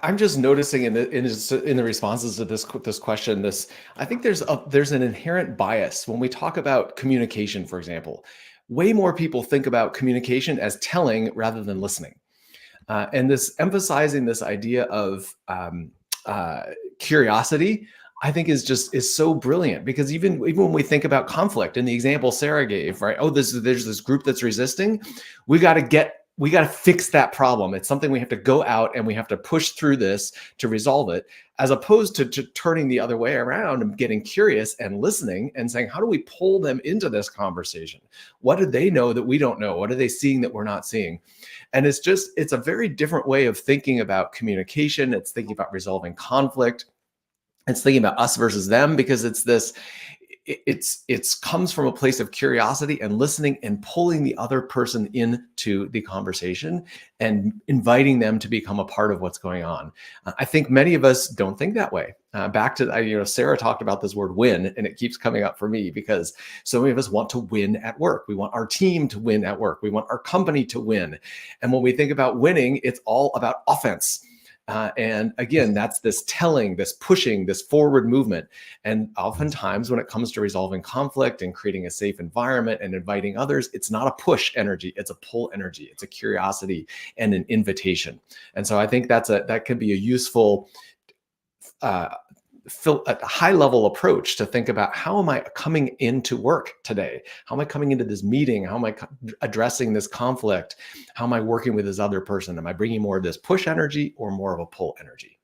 I'm just noticing in the responses to this question, I think there's an inherent bias when we talk about communication, for example. Way more people think about communication as telling rather than listening, and this emphasizing this idea of curiosity, I think is so brilliant, because even when we think about conflict in the example Sarah gave, right? Oh, there's this group that's resisting. We got to fix that problem. It's something we have to go out and we have to push through this to resolve it, as opposed to turning the other way around and getting curious and listening and saying, how do we pull them into this conversation? What do they know that we don't know? What are they seeing that we're not seeing? And it's a very different way of thinking about communication. It's thinking about resolving conflict. It's thinking about us versus them, because it's comes from a place of curiosity and listening and pulling the other person into the conversation and inviting them to become a part of what's going on. I think many of us don't think that way. Back to, Sarah talked about this word win, and it keeps coming up for me because so many of us want to win at work. We want our team to win at work. We want our company to win. And when we think about winning, it's all about offense. And again, that's this telling, this pushing, this forward movement. And oftentimes when it comes to resolving conflict and creating a safe environment and inviting others, it's not a push energy, it's a pull energy. It's a curiosity and an invitation. And so I think that can be a useful a high level approach to think about, how am I coming into work today? How am I coming into this meeting? How am I addressing this conflict? How am I working with this other person? Am I bringing more of this push energy or more of a pull energy?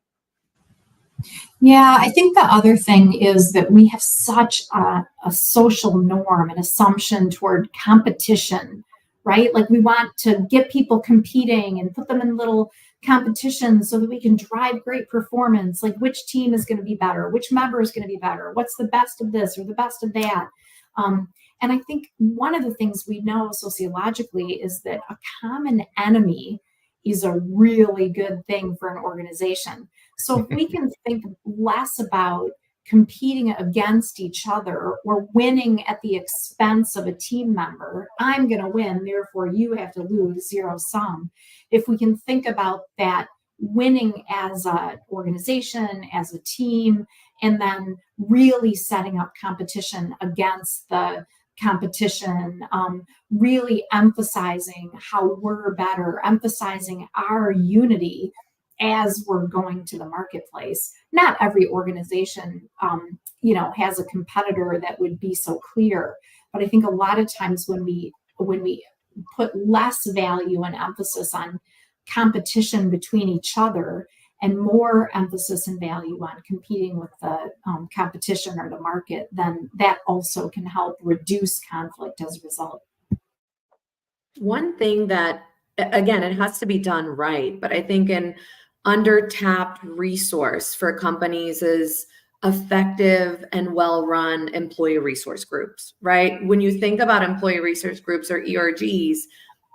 Yeah, I think the other thing is that we have such a social norm and assumption toward competition, right? Like we want to get people competing and put them in little competitions so that we can drive great performance. Like which team is going to be better, which member is going to be better, what's the best of this or the best of that. And I think one of the things we know sociologically is that a common enemy is a really good thing for an organization. So if we can think less about competing against each other or winning at the expense of a team member, I'm going to win, therefore you have to lose, zero sum. If we can think about that winning as an organization, as a team, and then really setting up competition against the competition, really emphasizing how we're better, emphasizing our unity as we're going to the marketplace. Not every organization, has a competitor that would be so clear, but I think a lot of times when we put less value and emphasis on competition between each other and more emphasis and value on competing with the competition or the market, then that also can help reduce conflict as a result. One thing that, again, it has to be done right, but I think an under-tapped resource for companies is effective and well-run employee resource groups, right? When you think about employee resource groups or ERGs,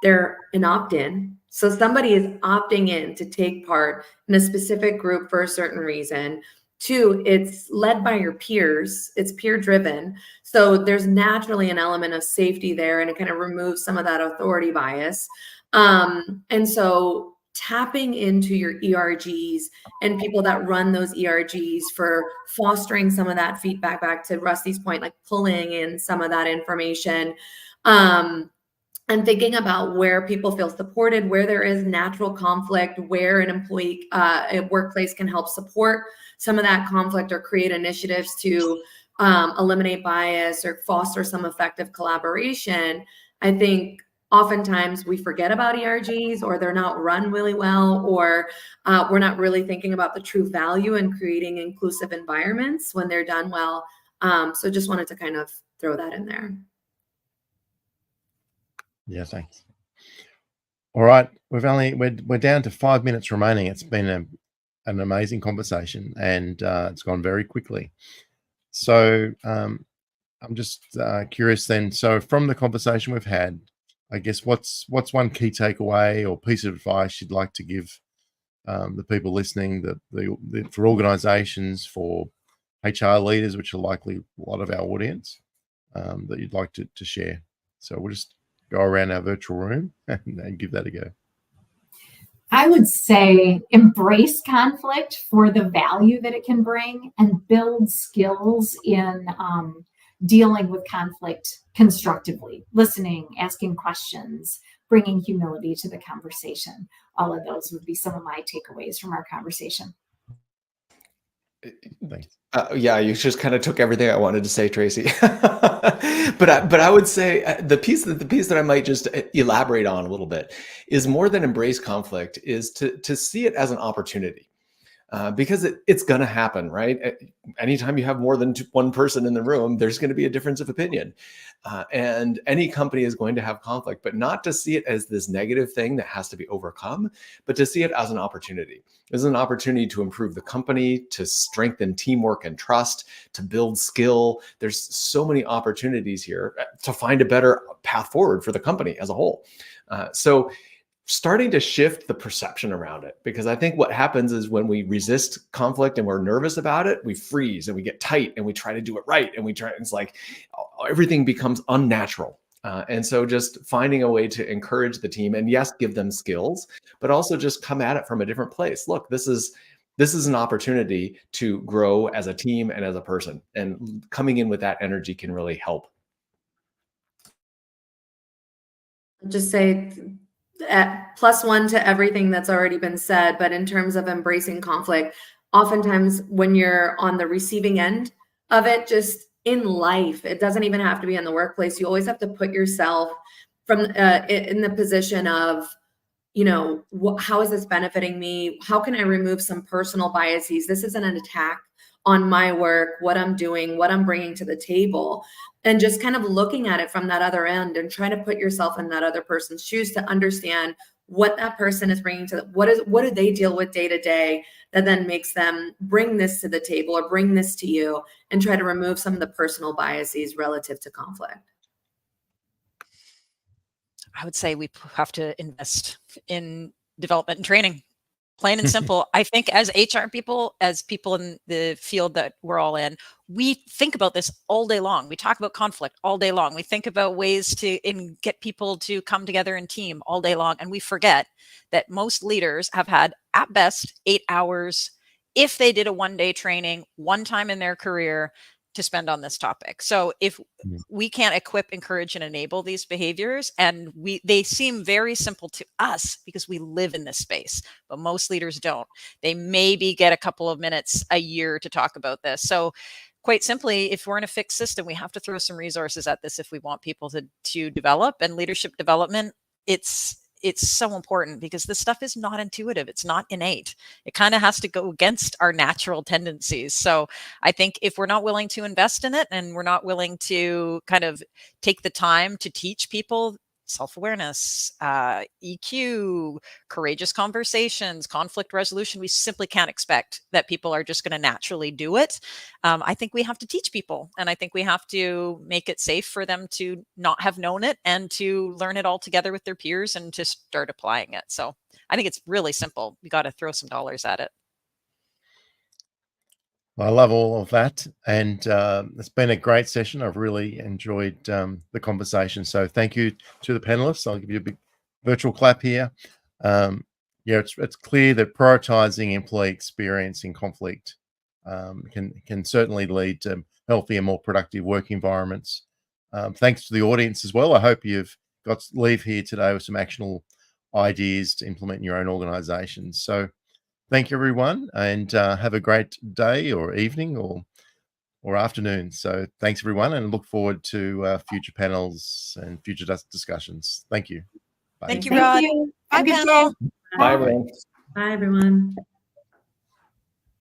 they're an opt-in. So somebody is opting in to take part in a specific group for a certain reason. Two, it's led by your peers. It's peer driven. So there's naturally an element of safety there, and it kind of removes some of that authority bias. And so tapping into your ERGs and people that run those ERGs for fostering some of that feedback, back to Rusty's point, like pulling in some of that information. And thinking about where people feel supported, where there is natural conflict, where an employee, a workplace can help support some of that conflict or create initiatives to eliminate bias or foster some effective collaboration. I think oftentimes we forget about ERGs, or they're not run really well, or we're not really thinking about the true value in creating inclusive environments when they're done well. So just wanted to kind of throw that in there. Yeah, thanks. All right, we're down to 5 minutes remaining. It's been an amazing conversation, and it's gone very quickly. So I'm just curious then. So from the conversation we've had, I guess what's one key takeaway or piece of advice you'd like to give the people listening, for organisations, for HR leaders, which are likely a lot of our audience, that you'd like to share? So we'll just go around our virtual room and give that a go. I would say embrace conflict for the value that it can bring, and build skills in dealing with conflict constructively, listening, asking questions, bringing humility to the conversation. All of those would be some of my takeaways from our conversation. Thanks. Yeah, you just kind of took everything I wanted to say, Tracy. but I would say the piece that I might just elaborate on a little bit is, more than embrace conflict, is to see it as an opportunity. Because it's going to happen, right? Anytime you have more than one person in the room, there's going to be a difference of opinion. And any company is going to have conflict, but not to see it as this negative thing that has to be overcome, but to see it as an opportunity. This is an opportunity to improve the company, to strengthen teamwork and trust, to build skill. There's so many opportunities here to find a better path forward for the company as a whole. So starting to shift the perception around it, because I think what happens is, when we resist conflict and we're nervous about it, we freeze and we get tight and we try to do it right. And it's like everything becomes unnatural. And so just finding a way to encourage the team, and yes, give them skills, but also just come at it from a different place. Look, this is an opportunity to grow as a team and as a person, and coming in with that energy can really help. I'll just say, +1 to everything that's already been said, but in terms of embracing conflict, oftentimes when you're on the receiving end of it, just in life, it doesn't even have to be in the workplace. You always have to put yourself from in the position of, how is this benefiting me? How can I remove some personal biases? This isn't an attack on my work, what I'm doing, what I'm bringing to the table, and just kind of looking at it from that other end and trying to put yourself in that other person's shoes to understand what that person is bringing to what do they deal with day to day that then makes them bring this to the table or bring this to you, and try to remove some of the personal biases relative to conflict. I would say we have to invest in development and training. Plain and simple. I think as HR people, as people in the field that we're all in, we think about this all day long. We talk about conflict all day long. We think about ways to get people to come together in team all day long. And we forget that most leaders have had, at best, 8 hours, if they did a one-day training one time in their career, to spend on this topic. So if we can't equip, encourage, and enable these behaviors, and they seem very simple to us because we live in this space, but most leaders don't. They maybe get a couple of minutes a year to talk about this. So quite simply, if we're in a fixed system, we have to throw some resources at this if we want people to develop. And leadership development, it's so important, because this stuff is not intuitive. It's not innate. It kind of has to go against our natural tendencies. So I think if we're not willing to invest in it, and we're not willing to kind of take the time to teach people self-awareness, EQ, courageous conversations, conflict resolution. We simply can't expect that people are just going to naturally do it. I think we have to teach people, and I think we have to make it safe for them to not have known it and to learn it all together with their peers and to start applying it. So I think it's really simple. We got to throw some dollars at it. I love all of that, and it's been a great session. I've really enjoyed the conversation. So thank you to the panelists. I'll give you a big virtual clap here. Yeah, it's clear that prioritizing employee experience in conflict can certainly lead to healthier, more productive work environments. Thanks to the audience as well. I hope you've got to leave here today with some actionable ideas to implement in your own organizations. So thank you, everyone, and have a great day or evening or afternoon. So thanks, everyone, and look forward to future panels and future discussions. Thank you. Bye. Thank you, Rod. you. Bye, Have a good panel. day. Bye, everyone. Bye, everyone.